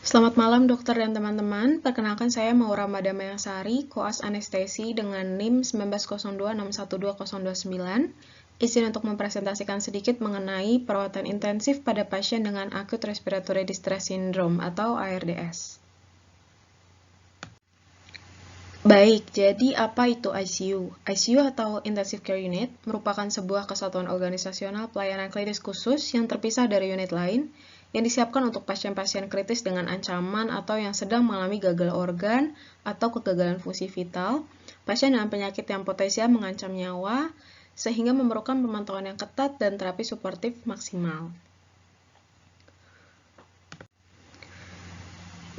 Selamat malam dokter dan teman-teman, perkenalkan saya Maura Madamayansari, koas anestesi dengan NIM 1902612029. Izin untuk mempresentasikan sedikit mengenai perawatan intensif pada pasien dengan Acute Respiratory Distress Syndrome atau ARDS. Baik, jadi apa itu ICU? ICU atau Intensive Care Unit merupakan sebuah kesatuan organisasional pelayanan klinis khusus yang terpisah dari unit lain yang disiapkan untuk pasien-pasien kritis dengan ancaman atau yang sedang mengalami gagal organ atau kegagalan fungsi vital, pasien dengan penyakit yang potensial mengancam nyawa, sehingga memerlukan pemantauan yang ketat dan terapi suportif maksimal.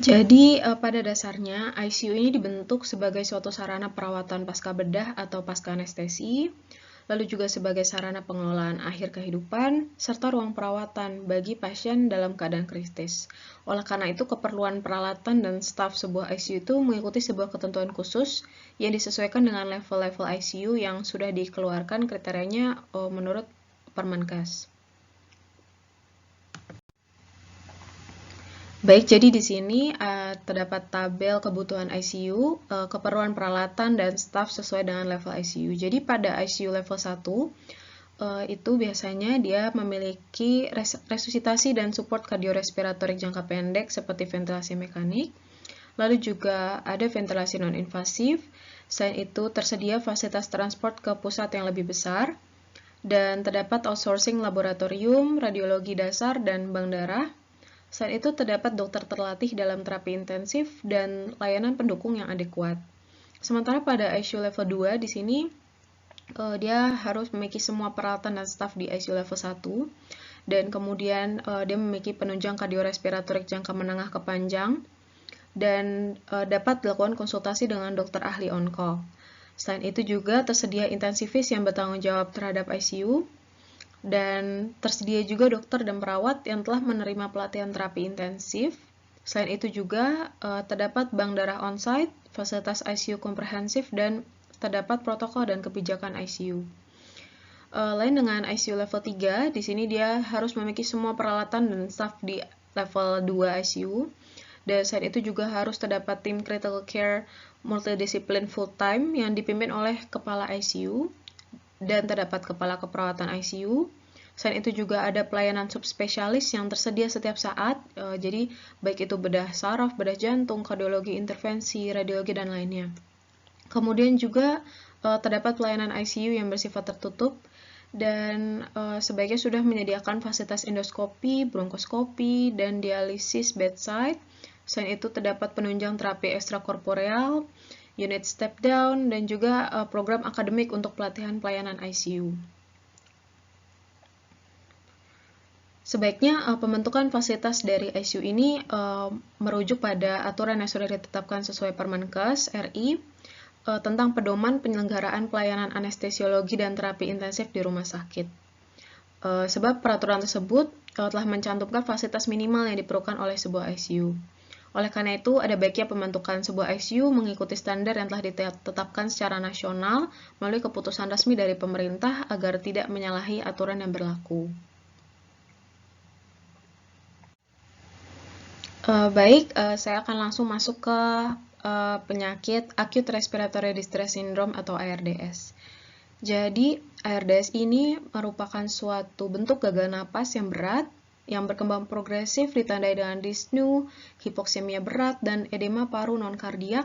Jadi, pada dasarnya, ICU ini dibentuk sebagai suatu sarana perawatan pasca bedah atau pasca anestesi, lalu juga sebagai sarana pengelolaan akhir kehidupan, serta ruang perawatan bagi pasien dalam keadaan kritis. Oleh karena itu, keperluan peralatan dan staf sebuah ICU itu mengikuti sebuah ketentuan khusus yang disesuaikan dengan level-level ICU yang sudah dikeluarkan kriterianya menurut Permenkes. Baik, jadi di sini terdapat tabel kebutuhan ICU, keperluan peralatan, dan staf sesuai dengan level ICU. Jadi pada ICU level 1, itu biasanya dia memiliki resusitasi dan support kardiorespiratorik jangka pendek seperti ventilasi mekanik. Lalu juga ada ventilasi non-invasif. Selain itu tersedia fasilitas transport ke pusat yang lebih besar. Dan terdapat outsourcing laboratorium, radiologi dasar, dan bank darah. Selain itu, terdapat dokter terlatih dalam terapi intensif dan layanan pendukung yang adekuat. Sementara pada ICU level 2, di sini dia harus memiliki semua peralatan dan staf di ICU level 1, dan kemudian dia memiliki penunjang kardiorespiratorik jangka menengah ke panjang, dan dapat dilakukan konsultasi dengan dokter ahli on-call. Selain itu juga tersedia intensivis yang bertanggung jawab terhadap ICU, dan tersedia juga dokter dan perawat yang telah menerima pelatihan terapi intensif. Selain itu juga terdapat bank darah on-site, fasilitas ICU komprehensif, dan terdapat protokol dan kebijakan ICU. Lain dengan ICU level 3, di sini dia harus memiliki semua peralatan dan staf di level 2 ICU. Dan selain itu juga harus terdapat tim critical care multidisiplin full-time yang dipimpin oleh kepala ICU dan terdapat kepala keperawatan ICU. Selain itu juga ada pelayanan subspesialis yang tersedia setiap saat, jadi baik itu bedah saraf, bedah jantung, kardiologi intervensi, radiologi, dan lainnya. Kemudian juga terdapat pelayanan ICU yang bersifat tertutup, dan sebaiknya sudah menyediakan fasilitas endoskopi, bronkoskopi, dan dialisis bedside. Selain itu terdapat penunjang terapi ekstrakorporeal, unit step down, dan juga program akademik untuk pelatihan pelayanan ICU. Sebaiknya pembentukan fasilitas dari ICU ini merujuk pada aturan yang sudah ditetapkan sesuai Permenkes RI tentang pedoman penyelenggaraan pelayanan anestesiologi dan terapi intensif di rumah sakit. Sebab peraturan tersebut telah mencantumkan fasilitas minimal yang diperlukan oleh sebuah ICU. Oleh karena itu, ada baiknya pembentukan sebuah ICU mengikuti standar yang telah ditetapkan secara nasional melalui keputusan resmi dari pemerintah agar tidak menyalahi aturan yang berlaku. Baik, saya akan langsung masuk ke penyakit Acute Respiratory Distress Syndrome atau ARDS. Jadi, ARDS ini merupakan suatu bentuk gagal napas yang berat, yang berkembang progresif ditandai dengan dyspnea, hipoksemia berat, dan edema paru non-kardiak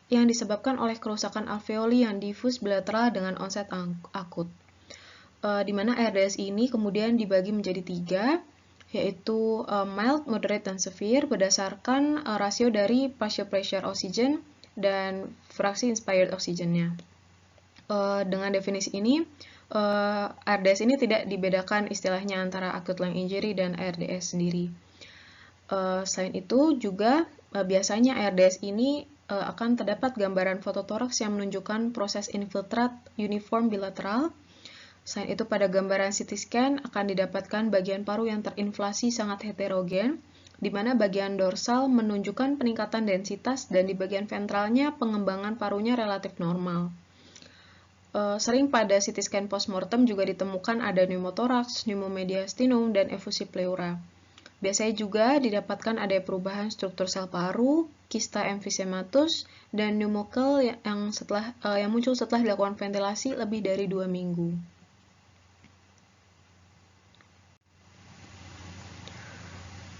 yang disebabkan oleh kerusakan alveoli yang difus bilateral dengan onset akut. Di mana ARDS ini kemudian dibagi menjadi 3, yaitu mild, moderate, dan severe berdasarkan rasio dari partial pressure oxygen dan fraksi inspired oxygen-nya. Dengan definisi ini, ARDS ini tidak dibedakan istilahnya antara acute lung injury dan ARDS sendiri. Selain itu juga biasanya ARDS ini akan terdapat gambaran fototoraks yang menunjukkan proses infiltrat uniform bilateral. Selain itu pada gambaran CT scan akan didapatkan bagian paru yang terinflasi sangat heterogen, di mana bagian dorsal menunjukkan peningkatan densitas dan di bagian ventralnya pengembangan parunya relatif normal. Sering pada CT scan postmortem juga ditemukan ada pneumothorax, pneumomediastinum, dan efusi pleura. Biasanya juga didapatkan ada perubahan struktur sel paru, kista emphysematus, dan pneumokel yang muncul setelah dilakukan ventilasi lebih dari 2 minggu.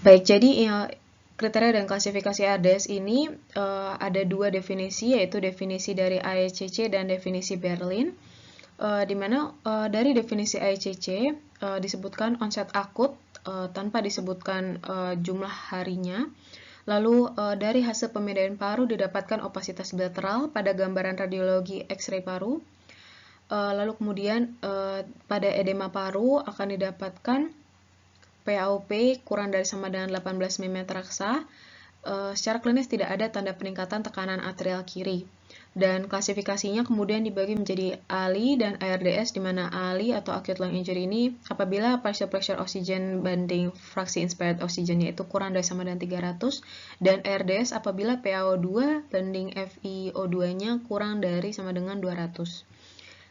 Baik, jadi kriteria dan klasifikasi ARDS ini ada dua definisi, yaitu definisi dari AECC dan definisi Berlin. Di mana dari definisi AECC disebutkan onset akut tanpa disebutkan jumlah harinya. Lalu dari hasil pemindaian paru didapatkan opasitas bilateral pada gambaran radiologi X-ray paru. Lalu kemudian pada edema paru akan didapatkan PaOP kurang dari sama dengan 18 mm raksa. Secara klinis tidak ada tanda peningkatan tekanan atrial kiri. Dan klasifikasinya kemudian dibagi menjadi ALI dan ARDS, di mana ALI atau acute lung injury ini apabila partial pressure oxygen banding fraksi inspired oxygennya itu kurang dari sama dengan 300, dan ARDS apabila PaO2 banding FiO2-nya kurang dari sama dengan 200.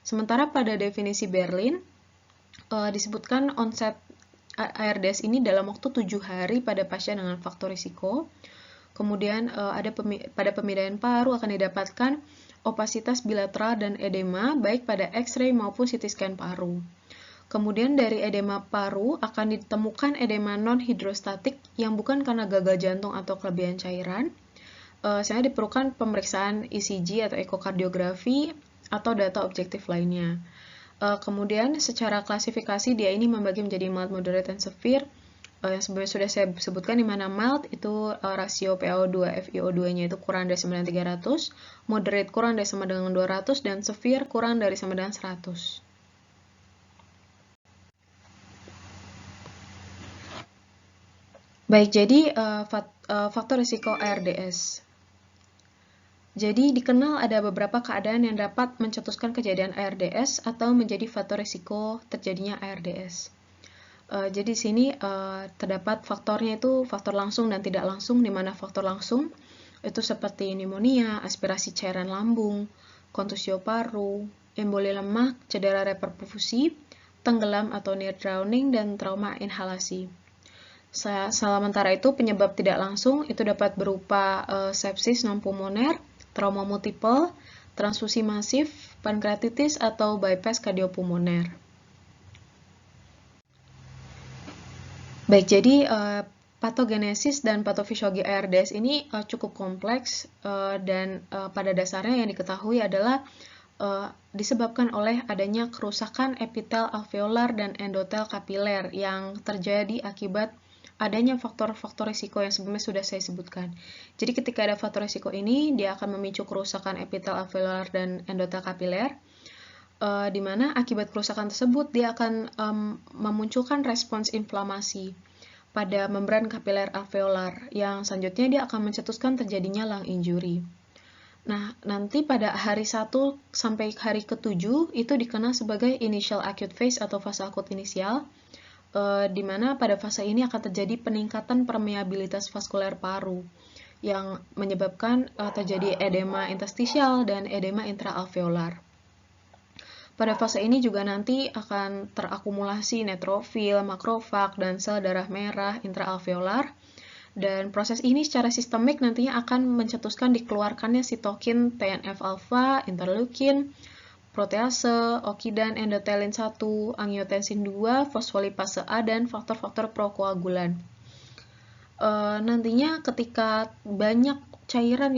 Sementara pada definisi Berlin disebutkan onset ARDS ini dalam waktu 7 hari pada pasien dengan faktor risiko. Kemudian pada pemindaian paru akan didapatkan opasitas bilateral dan edema baik pada X-ray maupun CT scan paru. Kemudian dari edema paru akan ditemukan edema non-hidrostatik yang bukan karena gagal jantung atau kelebihan cairan. Sehingga diperlukan pemeriksaan ECG atau ekokardiografi atau data objektif lainnya. Kemudian secara klasifikasi dia ini membagi menjadi mild, moderate, dan severe. Yang sebelumnya sudah saya sebutkan, di mana mild itu rasio PaO2 FiO2-nya itu kurang dari sama dengan 300, moderate kurang dari sama dengan 200, dan severe kurang dari sama dengan 100. Baik, jadi faktor risiko ARDS. Jadi dikenal ada beberapa keadaan yang dapat mencetuskan kejadian ARDS atau menjadi faktor risiko terjadinya ARDS. Jadi di sini terdapat faktornya itu faktor langsung dan tidak langsung, di mana faktor langsung itu seperti pneumonia, aspirasi cairan lambung, kontusio paru, emboli lemak, cedera reperfusi, tenggelam atau near drowning, dan trauma inhalasi. Sementara itu penyebab tidak langsung itu dapat berupa sepsis non-pulmoner, trauma multiple, transfusi masif, pankreatitis, atau bypass kardiopulmoner. Baik, jadi patogenesis dan patofisiologi ARDS ini cukup kompleks dan pada dasarnya yang diketahui adalah disebabkan oleh adanya kerusakan epitel alveolar dan endotel kapiler yang terjadi akibat adanya faktor-faktor risiko yang sebelumnya sudah saya sebutkan. Jadi ketika ada faktor risiko ini, dia akan memicu kerusakan epitel alveolar dan endotel kapiler, di mana akibat kerusakan tersebut dia akan memunculkan respons inflamasi pada membran kapiler alveolar yang selanjutnya dia akan mencetuskan terjadinya lung injury. Nah, nanti pada hari 1 sampai hari ke-7 itu dikenal sebagai initial acute phase atau fase akut inisial, di mana pada fase ini akan terjadi peningkatan permeabilitas vaskuler paru yang menyebabkan terjadi edema interstisial dan edema intraalveolar. Pada fase ini juga nanti akan terakumulasi neutrofil, makrofag, dan sel darah merah intraalveolar. Dan proses ini secara sistemik nantinya akan mencetuskan dikeluarkannya sitokin TNF-alfa, interleukin, protease, oksidan, endotelin 1, angiotensin 2, fosfolipase A, dan faktor-faktor prokoagulan. Nantinya ketika banyak cairan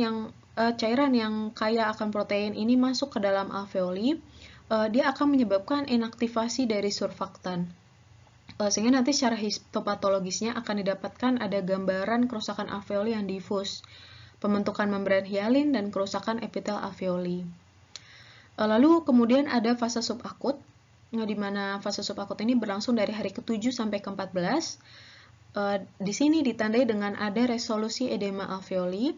yang kaya akan protein ini masuk ke dalam alveoli, dia akan menyebabkan inaktivasi dari surfaktan. Sehingga nanti secara histopatologisnya akan didapatkan ada gambaran kerusakan alveoli yang difus, pembentukan membran hialin, dan kerusakan epitel alveoli. Lalu kemudian ada fase subakut, di mana fase subakut ini berlangsung dari hari ke-7 sampai ke-14. Di sini ditandai dengan ada resolusi edema alveoli,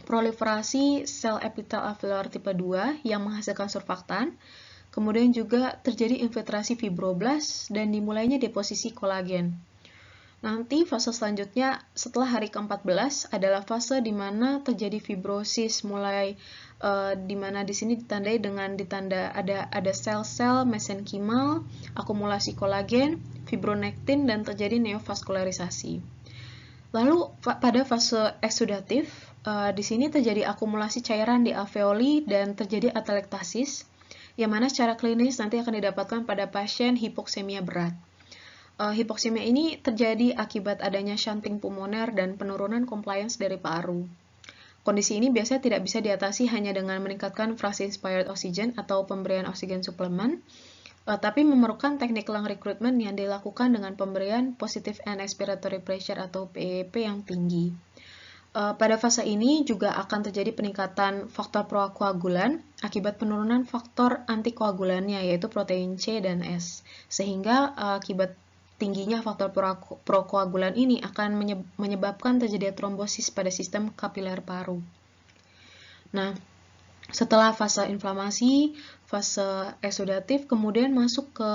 proliferasi sel epitel alveolar tipe 2 yang menghasilkan surfaktan, kemudian juga terjadi infiltrasi fibroblast dan dimulainya deposisi kolagen. Nanti fase selanjutnya setelah hari ke-14 adalah fase di mana terjadi fibrosis mulai di mana di sini ditandai dengan ada sel-sel mesenkimal, akumulasi kolagen, fibronektin, dan terjadi neovaskularisasi. Lalu pada fase eksudatif, di sini terjadi akumulasi cairan di alveoli dan terjadi atelektasis, yang mana secara klinis nanti akan didapatkan pada pasien hipoksemia berat. Hipoksemia ini terjadi akibat adanya shunting pulmoner dan penurunan compliance dari paru. Kondisi ini biasanya tidak bisa diatasi hanya dengan meningkatkan fraksi inspired oxygen atau pemberian oksigen suplemen, tapi memerlukan teknik lung recruitment yang dilakukan dengan pemberian positive end expiratory pressure atau PEP yang tinggi. Pada fase ini juga akan terjadi peningkatan faktor prokoagulan akibat penurunan faktor antikoagulannya yaitu protein C dan S, sehingga akibat tingginya faktor prokoagulan ini akan menyebabkan terjadi trombosis pada sistem kapiler paru. Nah, setelah fase inflamasi, fase eksudatif, kemudian masuk ke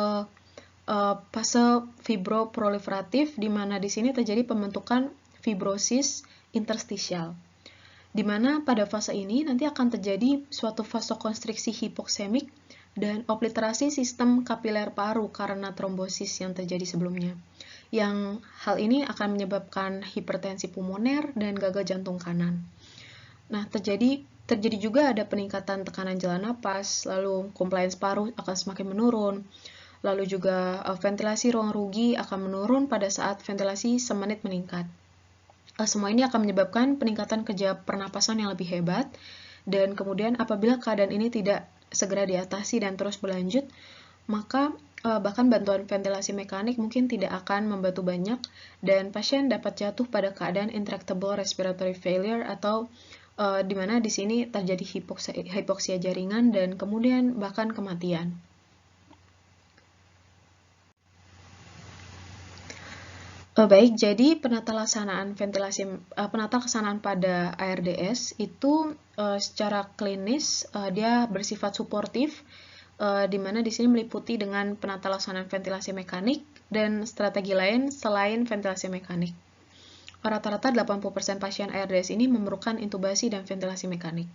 fase fibroproliferatif, di mana di sini terjadi pembentukan fibrosis interstisial. Di mana pada fase ini nanti akan terjadi suatu vasokonstriksi hipoksemik dan obliterasi sistem kapiler paru karena trombosis yang terjadi sebelumnya. Yang hal ini akan menyebabkan hipertensi pulmoner dan gagal jantung kanan. Nah, terjadi juga ada peningkatan tekanan jalan napas, lalu compliance paru akan semakin menurun, lalu juga ventilasi ruang rugi akan menurun pada saat ventilasi semenit meningkat. Semua ini akan menyebabkan peningkatan kerja pernapasan yang lebih hebat, dan kemudian apabila keadaan ini tidak segera diatasi dan terus berlanjut, maka bahkan bantuan ventilasi mekanik mungkin tidak akan membantu banyak, dan pasien dapat jatuh pada keadaan intractable respiratory failure atau di mana di sini terjadi hipoksia jaringan dan kemudian bahkan kematian. Baik, jadi penata laksanaan pada ARDS itu secara klinis dia bersifat suportif, di mana di sini meliputi dengan penata laksanaan ventilasi mekanik dan strategi lain selain ventilasi mekanik. Rata-rata 80% pasien ARDS ini memerlukan intubasi dan ventilasi mekanik.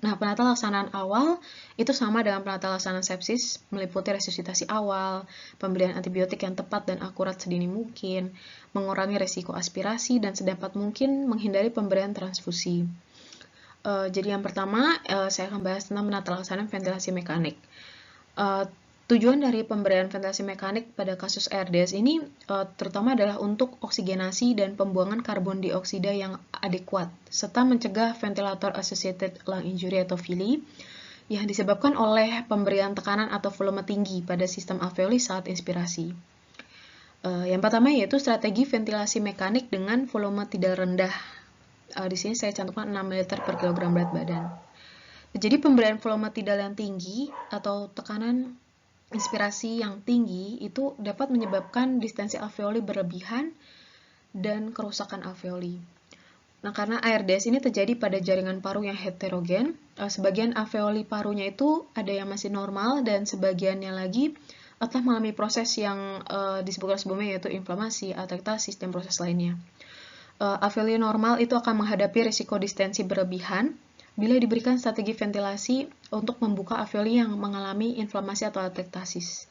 Nah, penata laksanaan awal itu sama dengan penata laksanaan sepsis, meliputi resusitasi awal, pemberian antibiotik yang tepat dan akurat sedini mungkin, mengurangi risiko aspirasi, dan sedapat mungkin menghindari pemberian transfusi. Jadi yang pertama, saya akan bahas tentang penata laksanaan ventilasi mekanik. Tujuan dari pemberian ventilasi mekanik pada kasus ARDS ini terutama adalah untuk oksigenasi dan pembuangan karbon dioksida yang adekuat, serta mencegah ventilator associated lung injury atau VILI yang disebabkan oleh pemberian tekanan atau volume tinggi pada sistem alveoli saat inspirasi. Yang pertama yaitu strategi ventilasi mekanik dengan volume tidak rendah. Di sini saya cantumkan 6 ml per kilogram berat badan. Jadi pemberian volume tidal yang tinggi atau tekanan inspirasi yang tinggi itu dapat menyebabkan distensi alveoli berlebihan dan kerusakan alveoli. Nah, karena ARDS ini terjadi pada jaringan paru yang heterogen, sebagian alveoli parunya itu ada yang masih normal dan sebagiannya lagi telah mengalami proses yang disebutkan sebelumnya yaitu inflamasi, atelektasis, dan proses lainnya. Alveoli normal itu akan menghadapi risiko distensi berlebihan bila diberikan strategi ventilasi untuk membuka alveoli yang mengalami inflamasi atau atelektasis.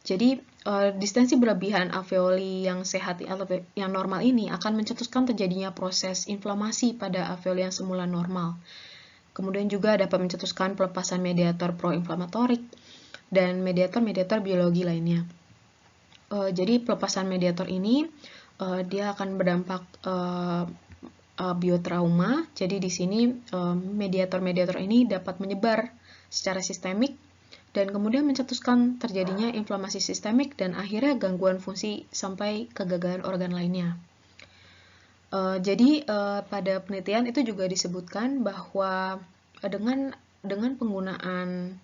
Jadi, distensi berlebihan alveoli yang sehat atau yang normal ini akan mencetuskan terjadinya proses inflamasi pada alveoli yang semula normal. Kemudian juga dapat mencetuskan pelepasan mediator proinflamatorik dan mediator-mediator biologi lainnya. Jadi, pelepasan mediator ini dia akan berdampak biotrauma. Jadi di sini mediator-mediator ini dapat menyebar secara sistemik dan kemudian mencetuskan terjadinya inflamasi sistemik dan akhirnya gangguan fungsi sampai kegagalan organ lainnya. Jadi pada penelitian itu juga disebutkan bahwa dengan penggunaan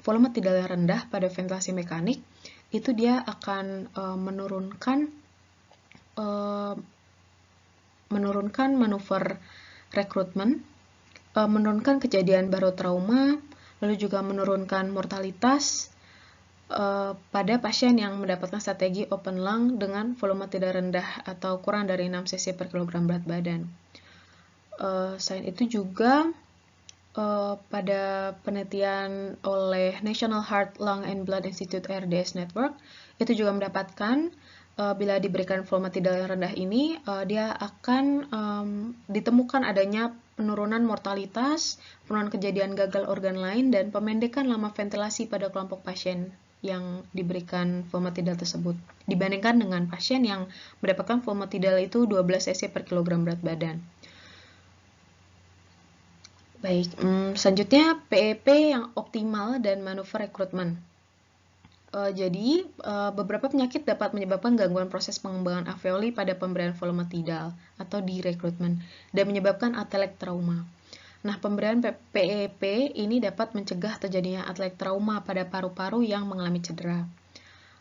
volume tidal yang rendah pada ventilasi mekanik itu dia akan menurunkan manuver rekrutmen, menurunkan kejadian barotrauma, lalu juga menurunkan mortalitas pada pasien yang mendapatkan strategi open lung dengan volume tidak rendah atau kurang dari 6 cc per kilogram berat badan. Selain itu juga pada penelitian oleh National Heart, Lung and Blood Institute RDS Network, itu juga mendapatkan bila diberikan famotidil yang rendah ini, dia akan ditemukan adanya penurunan mortalitas, penurunan kejadian gagal organ lain, dan pemendekan lama ventilasi pada kelompok pasien yang diberikan famotidil tersebut, dibandingkan dengan pasien yang mendapatkan famotidil itu 12 cc per kilogram berat badan. Baik, selanjutnya PEP yang optimal dan manuver rekrutmen. Jadi, beberapa penyakit dapat menyebabkan gangguan proses pengembangan alveoli pada pemberian famotidil atau di rekrutmen dan menyebabkan atelek trauma. Nah, pemberian PEP ini dapat mencegah terjadinya atelek trauma pada paru-paru yang mengalami cedera.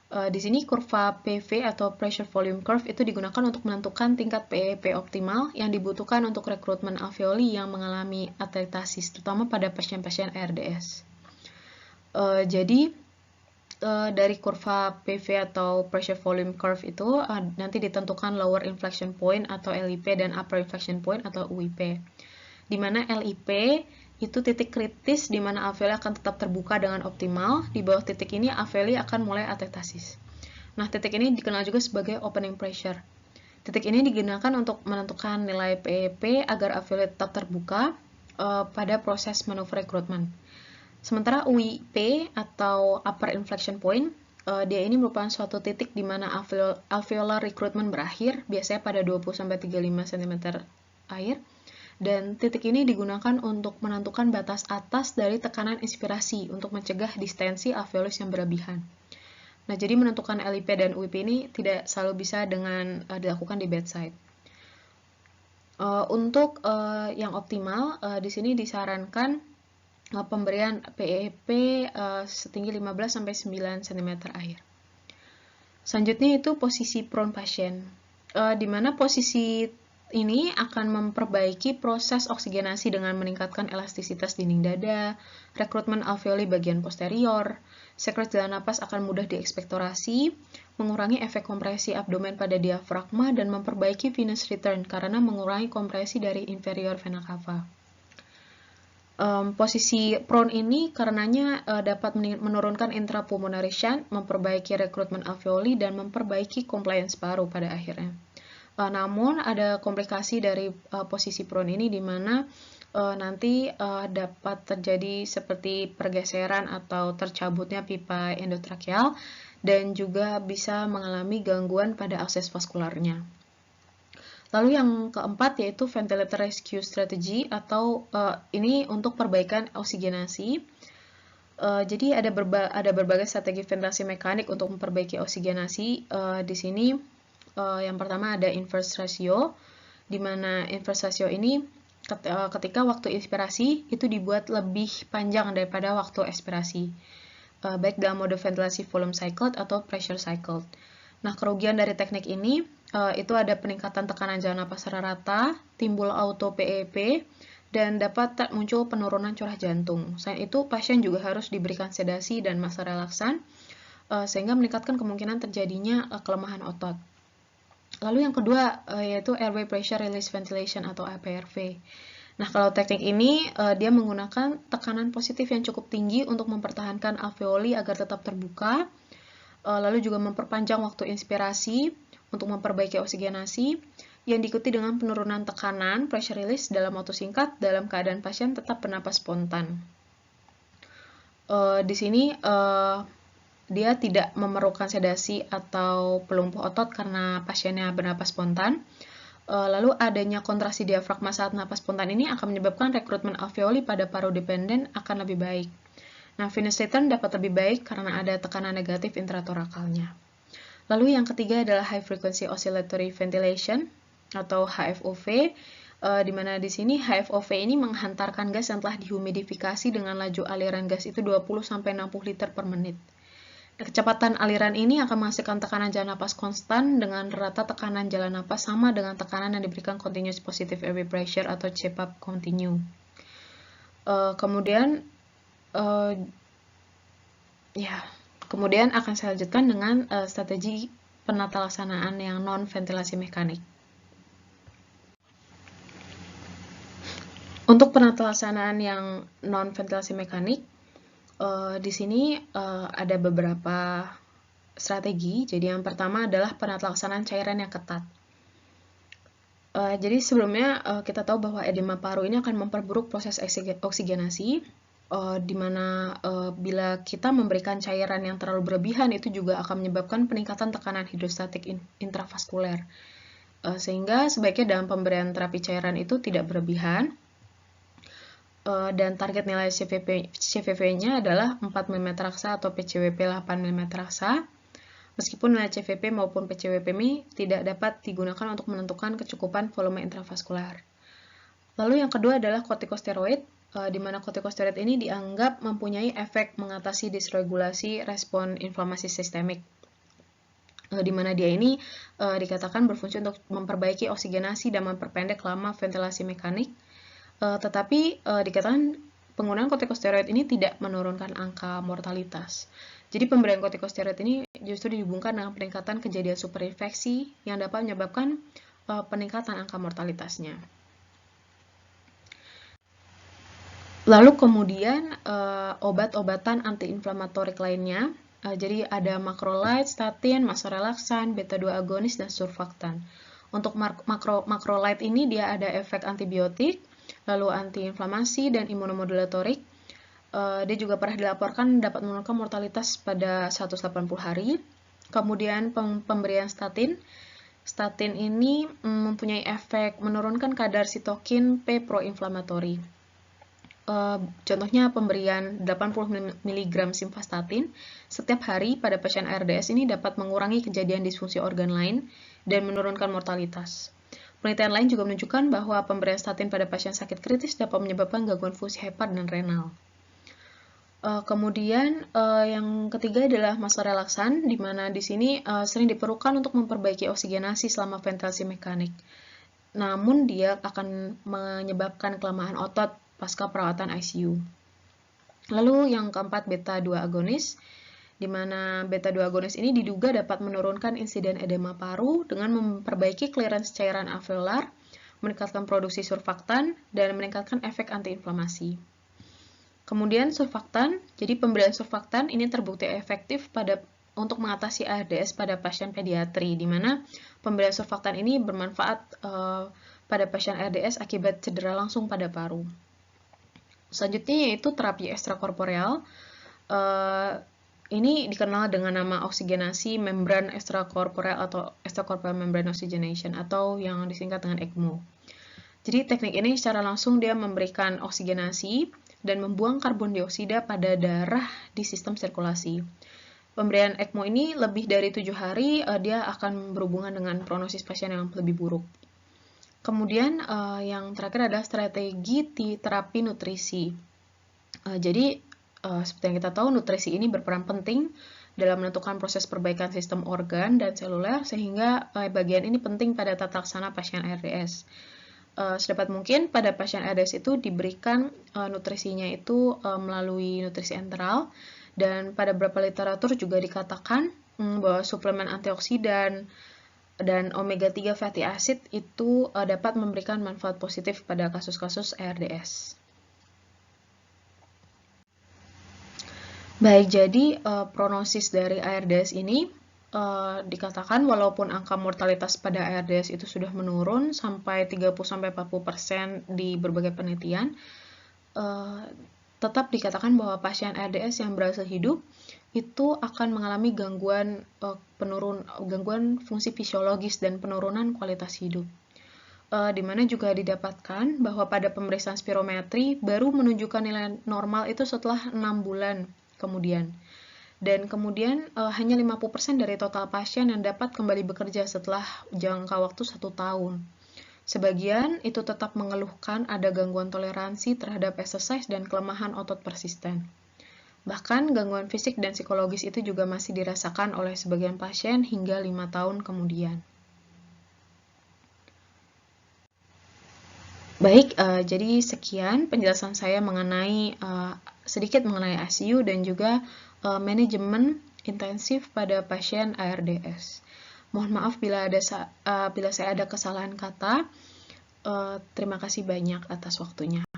Di sini kurva PV atau pressure volume curve itu digunakan untuk menentukan tingkat PEP optimal yang dibutuhkan untuk rekrutmen alveoli yang mengalami atelektasis, terutama pada pasien-pasien ARDS. Jadi, dari kurva PV atau pressure volume curve itu nanti ditentukan lower inflection point atau LIP dan upper inflection point atau UIP. Di mana LIP itu titik kritis di mana alveoli akan tetap terbuka dengan optimal. Di bawah titik ini alveoli akan mulai atelektasis. Nah, titik ini dikenal juga sebagai opening pressure. Titik ini digunakan untuk menentukan nilai PEP agar alveoli tetap terbuka pada proses manuver rekrutmen. Sementara UIP atau upper inflection point, dia ini merupakan suatu titik di mana alveolar recruitment berakhir, biasanya pada 20-35 cm air, dan titik ini digunakan untuk menentukan batas atas dari tekanan inspirasi untuk mencegah distensi alveolus yang berlebihan. Nah, jadi menentukan LIP dan UIP ini tidak selalu bisa dengan dilakukan di bedside. Untuk yang optimal, di sini disarankan pemberian PEP setinggi 15-9 cm air. Selanjutnya itu posisi prone pasien, di mana posisi ini akan memperbaiki proses oksigenasi dengan meningkatkan elastisitas dinding dada, rekrutmen alveoli bagian posterior, sekret jalan napas akan mudah diekspektorasi, mengurangi efek kompresi abdomen pada diafragma, dan memperbaiki venous return karena mengurangi kompresi dari inferior vena cava. Posisi prone ini karenanya dapat menurunkan intrapulmonary shunt, memperbaiki rekrutmen alveoli, dan memperbaiki compliance paru pada akhirnya. Namun ada komplikasi dari posisi prone ini di mana nanti dapat terjadi seperti pergeseran atau tercabutnya pipa endotrakeal dan juga bisa mengalami gangguan pada akses vaskularnya. Lalu yang keempat yaitu ventilator rescue strategy atau ini untuk perbaikan oksigenasi. Jadi ada berbagai strategi ventilasi mekanik untuk memperbaiki oksigenasi. Di sini yang pertama ada inverse ratio, di mana inverse ratio ini ketika waktu inspirasi itu dibuat lebih panjang daripada waktu ekspirasi, baik dalam mode ventilasi volume cycled atau pressure cycled. Nah, kerugian dari teknik ini itu ada peningkatan tekanan jalan napas secara rata, timbul auto PEP, dan dapat muncul penurunan curah jantung. Selain itu, pasien juga harus diberikan sedasi dan masa relaksan, sehingga meningkatkan kemungkinan terjadinya kelemahan otot. Lalu yang kedua yaitu airway pressure release ventilation atau APRV. Nah, kalau teknik ini dia menggunakan tekanan positif yang cukup tinggi untuk mempertahankan alveoli agar tetap terbuka, lalu juga memperpanjang waktu inspirasi untuk memperbaiki oksigenasi, yang diikuti dengan penurunan tekanan pressure release dalam waktu singkat dalam keadaan pasien tetap bernapas spontan. Di sini dia tidak memerlukan sedasi atau pelumpuh otot karena pasiennya bernapas spontan. Lalu adanya kontraksi diafragma saat napas spontan ini akan menyebabkan rekrutmen alveoli pada paru dependen akan lebih baik. Nah, venous return dapat lebih baik karena ada tekanan negatif intratorakalnya. Lalu yang ketiga adalah high frequency oscillatory ventilation atau HFOV, di mana di sini HFOV ini menghantarkan gas yang telah dihumidifikasi dengan laju aliran gas itu 20-60 liter per menit. Kecepatan aliran ini akan menghasilkan tekanan jalan napas konstan dengan rata tekanan jalan napas sama dengan tekanan yang diberikan continuous positive airway pressure atau CPAP continue. Kemudian akan saya lanjutkan dengan strategi penata laksanaan yang non-ventilasi mekanik. Untuk penata laksanaan yang non-ventilasi mekanik, di sini ada beberapa strategi. Jadi yang pertama adalah penata laksanaan cairan yang ketat. Jadi sebelumnya kita tahu bahwa edema paru ini akan memperburuk proses oksigenasi, di mana bila kita memberikan cairan yang terlalu berlebihan itu juga akan menyebabkan peningkatan tekanan hidrostatik intravaskuler. Sehingga sebaiknya dalam pemberian terapi cairan itu tidak berlebihan. Dan target nilai CVV-nya adalah 4 mm raksa atau PCWP 8 mm raksa. Meskipun nilai CVP maupun PCWP-MI tidak dapat digunakan untuk menentukan kecukupan volume intravaskular. Lalu yang kedua adalah kortikosteroid, di mana kortikosteroid ini dianggap mempunyai efek mengatasi disregulasi respon inflamasi sistemik, di mana dia ini dikatakan berfungsi untuk memperbaiki oksigenasi dan memperpendek lama ventilasi mekanik. Tetapi dikatakan penggunaan kortikosteroid ini tidak menurunkan angka mortalitas. Jadi pemberian kortikosteroid ini justru dihubungkan dengan peningkatan kejadian superinfeksi yang dapat menyebabkan peningkatan angka mortalitasnya. Lalu kemudian obat-obatan antiinflamatorik lainnya, jadi ada macrolide, statin, masa relaksan, beta-2 agonis, dan surfaktan. Untuk macrolide ini dia ada efek antibiotik, lalu antiinflamasi dan imunomodulatorik. Dia juga pernah dilaporkan dapat menurunkan mortalitas pada 180 hari. Kemudian pemberian statin. Statin ini mempunyai efek menurunkan kadar sitokin P proinflamatori. Contohnya pemberian 80 mg simvastatin setiap hari pada pasien ARDS ini dapat mengurangi kejadian disfungsi organ lain dan menurunkan mortalitas. Penelitian lain juga menunjukkan bahwa pemberian statin pada pasien sakit kritis dapat menyebabkan gangguan fungsi hepat dan renal. Kemudian yang ketiga adalah masa relaksan, di mana di sini sering diperlukan untuk memperbaiki oksigenasi selama ventilasi mekanik. Namun dia akan menyebabkan kelemahan otot pasca perawatan ICU. Lalu yang keempat, beta-2 agonis, di mana beta-2 agonis ini diduga dapat menurunkan insiden edema paru dengan memperbaiki clearance cairan alveolar, meningkatkan produksi surfaktan, dan meningkatkan efek antiinflamasi. Kemudian surfaktan, jadi pemberian surfaktan ini terbukti efektif untuk mengatasi ARDS pada pasien pediatri, di mana pemberian surfaktan ini bermanfaat pada pasien ARDS akibat cedera langsung pada paru. Selanjutnya yaitu terapi ekstrakorporeal. Ini dikenal dengan nama oksigenasi membran ekstrakorporeal atau extracorporeal membrane oxygenation atau yang disingkat dengan ECMO. Jadi teknik ini secara langsung dia memberikan oksigenasi dan membuang karbon dioksida pada darah di sistem sirkulasi. Pemberian ECMO ini lebih dari 7 hari dia akan berhubungan dengan prognosis pasien yang lebih buruk. Kemudian yang terakhir adalah strategi terapi nutrisi. Jadi seperti yang kita tahu, nutrisi ini berperan penting dalam menentukan proses perbaikan sistem organ dan seluler, sehingga bagian ini penting pada tata laksana pasien ARDS. Sedapat mungkin pada pasien ARDS itu diberikan nutrisinya itu melalui nutrisi enteral, dan pada beberapa literatur juga dikatakan bahwa suplemen antioksidan dan omega-3 fatty acid itu dapat memberikan manfaat positif pada kasus-kasus ARDS. Baik, jadi prognosis dari ARDS ini dikatakan walaupun angka mortalitas pada ARDS itu sudah menurun sampai 30-40% di berbagai penelitian, tetap dikatakan bahwa pasien ARDS yang berhasil hidup itu akan mengalami gangguan fungsi fisiologis dan penurunan kualitas hidup. Di mana juga didapatkan bahwa pada pemeriksaan spirometri baru menunjukkan nilai normal itu setelah 6 bulan kemudian. Dan kemudian hanya 50% dari total pasien yang dapat kembali bekerja setelah jangka waktu 1 tahun. Sebagian itu tetap mengeluhkan ada gangguan toleransi terhadap exercise dan kelemahan otot persisten. Bahkan gangguan fisik dan psikologis itu juga masih dirasakan oleh sebagian pasien hingga 5 tahun kemudian. Baik, jadi sekian penjelasan saya sedikit mengenai ICU dan juga manajemen intensif pada pasien ARDS. Mohon maaf bila saya ada kesalahan kata. Terima kasih banyak atas waktunya.